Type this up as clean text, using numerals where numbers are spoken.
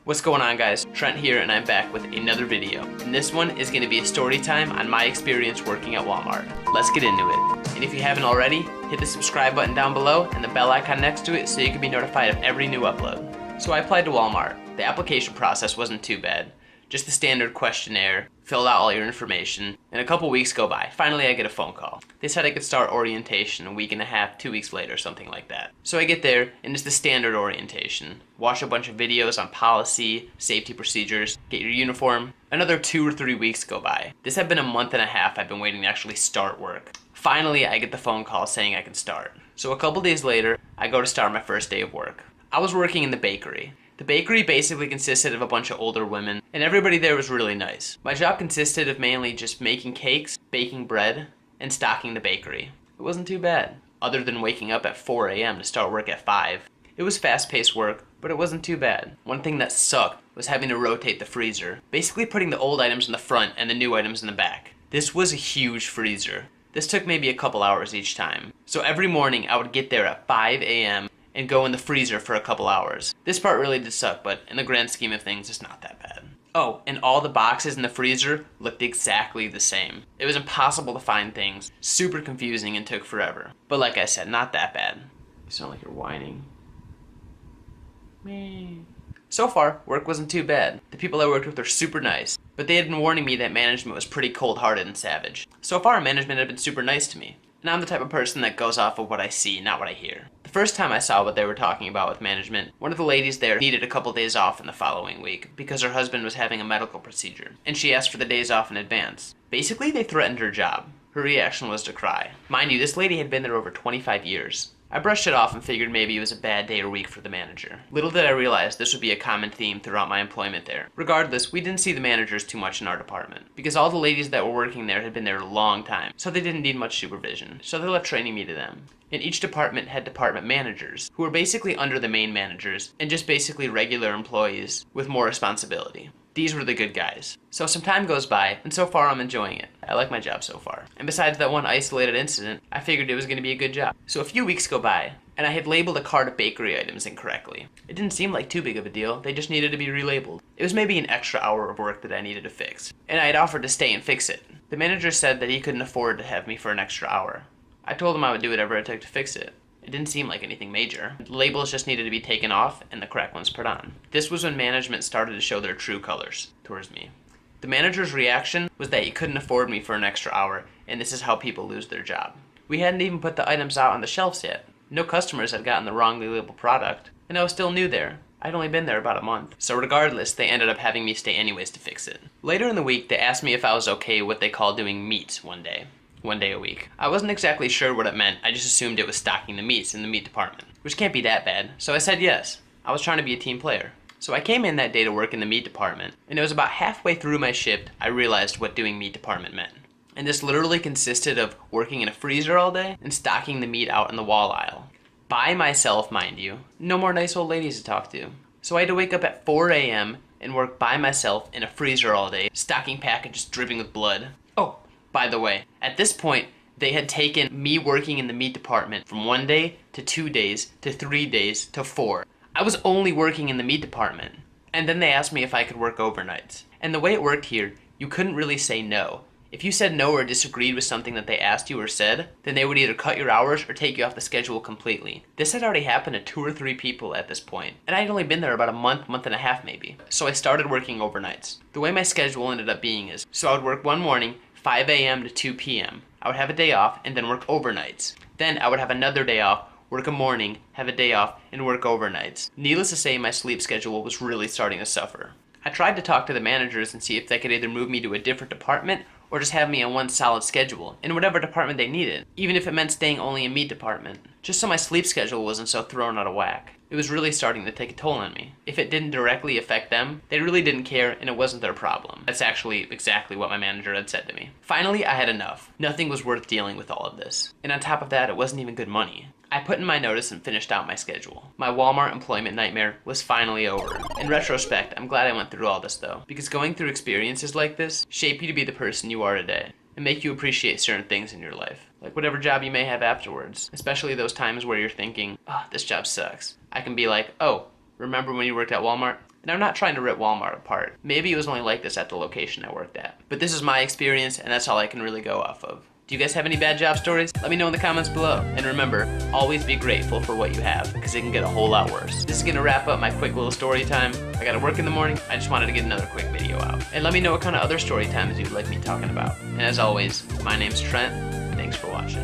What's going on, guys? Trent here, and I'm back with another video. And this one is going to be a story time on my experience working at Walmart. Let's get into it. And if you haven't already, hit the subscribe button down below and the bell icon next to it so you can be notified of every new upload. So I applied to Walmart. The application process wasn't too bad. Just the standard questionnaire, filled out all your information, and a couple weeks go by. Finally, I get a phone call. They said I could start orientation a week and a half, 2 weeks later, something like that. So I get there, and it's the standard orientation. Watch a bunch of videos on policy, safety procedures, get your uniform. Another 2 or 3 weeks go by. This had been a month and a half I've been waiting to actually start work. Finally, I get the phone call saying I can start. So a couple days later, I go to start my first day of work. I was working in the bakery. The bakery basically consisted of a bunch of older women, and everybody there was really nice. My job consisted of mainly just making cakes, baking bread, and stocking the bakery. It wasn't too bad, other than waking up at 4 a.m. to start work at 5. It was fast-paced work, but it wasn't too bad. One thing that sucked was having to rotate the freezer, basically putting the old items in the front and the new items in the back. This was a huge freezer. This took maybe a couple hours each time. So every morning I would get there at 5 a.m. and go in the freezer for a couple hours. This part really did suck, but in the grand scheme of things, it's not that bad. Oh, and all the boxes in the freezer looked exactly the same. It was impossible to find things, super confusing, and took forever. But like I said, not that bad. You sound like you're whining. Me. So far, work wasn't too bad. The people I worked with were super nice, but they had been warning me that management was pretty cold-hearted and savage. So far, management had been super nice to me. And I'm the type of person that goes off of what I see, not what I hear. The first time I saw what they were talking about with management, one of the ladies there needed a couple days off in the following week because her husband was having a medical procedure, and she asked for the days off in advance. Basically, they threatened her job. Her reaction was to cry. Mind you, this lady had been there over 25 years. I brushed it off and figured maybe it was a bad day or week for the manager. Little did I realize this would be a common theme throughout my employment there. Regardless, we didn't see the managers too much in our department, because all the ladies that were working there had been there a long time, so they didn't need much supervision, so they left training me to them. And each department had department managers, who were basically under the main managers, and just basically regular employees with more responsibility. These were the good guys. So some time goes by, and so far I'm enjoying it. I like my job so far. And besides that one isolated incident, I figured it was going to be a good job. So a few weeks go by, and I had labeled a cart of bakery items incorrectly. It didn't seem like too big of a deal, they just needed to be relabeled. It was maybe an extra hour of work that I needed to fix, and I had offered to stay and fix it. The manager said that he couldn't afford to have me for an extra hour. I told him I would do whatever it took to fix it. It didn't seem like anything major. The labels just needed to be taken off and the correct ones put on. This was when management started to show their true colors towards me. The manager's reaction was that he couldn't afford me for an extra hour, and this is how people lose their job. We hadn't even put the items out on the shelves yet. No customers had gotten the wrongly labeled product, and I was still new there. I'd only been there about a month. So regardless, they ended up having me stay anyways to fix it. Later in the week, they asked me if I was okay with what they call doing meats one day a week. I wasn't exactly sure what it meant, I just assumed it was stocking the meats in the meat department, which can't be that bad, so I said yes. I was trying to be a team player. So I came in that day to work in the meat department, and it was about halfway through my shift I realized what doing meat department meant. And this literally consisted of working in a freezer all day and stocking the meat out in the wall aisle. By myself, mind you. No more nice old ladies to talk to. So I had to wake up at 4 a.m. and work by myself in a freezer all day, stocking packages dripping with blood. Oh, by the way, at this point, they had taken me working in the meat department from 1 day to 2 days to 3 days to 4. I was only working in the meat department. And then they asked me if I could work overnights. And the way it worked here, you couldn't really say no. If you said no or disagreed with something that they asked you or said, then they would either cut your hours or take you off the schedule completely. This had already happened to 2 or 3 people at this point, and I had only been there about a month and a half maybe. So I started working overnights. The way my schedule ended up being is, so I would work one morning, 5 a.m. to 2 p.m. I would have a day off and then work overnights. Then I would have another day off, work a morning, have a day off, and work overnights. Needless to say, my sleep schedule was really starting to suffer. I tried to talk to the managers and see if they could either move me to a different department or just have me on one solid schedule, in whatever department they needed, even if it meant staying only in meat department, just so my sleep schedule wasn't so thrown out of whack. It was really starting to take a toll on me. If it didn't directly affect them, they really didn't care and it wasn't their problem. That's actually exactly what my manager had said to me. Finally, I had enough. Nothing was worth dealing with all of this. And on top of that, it wasn't even good money. I put in my notice and finished out my schedule. My Walmart employment nightmare was finally over. In retrospect, I'm glad I went through all this though, because going through experiences like this shape you to be the person you are today, and make you appreciate certain things in your life. Like whatever job you may have afterwards, especially those times where you're thinking, oh, this job sucks. I can be like, oh, remember when you worked at Walmart? And I'm not trying to rip Walmart apart. Maybe it was only like this at the location I worked at. But this is my experience, and that's all I can really go off of. Do you guys have any bad job stories? Let me know in the comments below. And remember, always be grateful for what you have, because it can get a whole lot worse. This is gonna wrap up my quick little story time. I gotta work in the morning. I just wanted to get another quick video out. And let me know what kind of other story times you'd like me talking about. And as always, my name's Trent. Thanks for watching.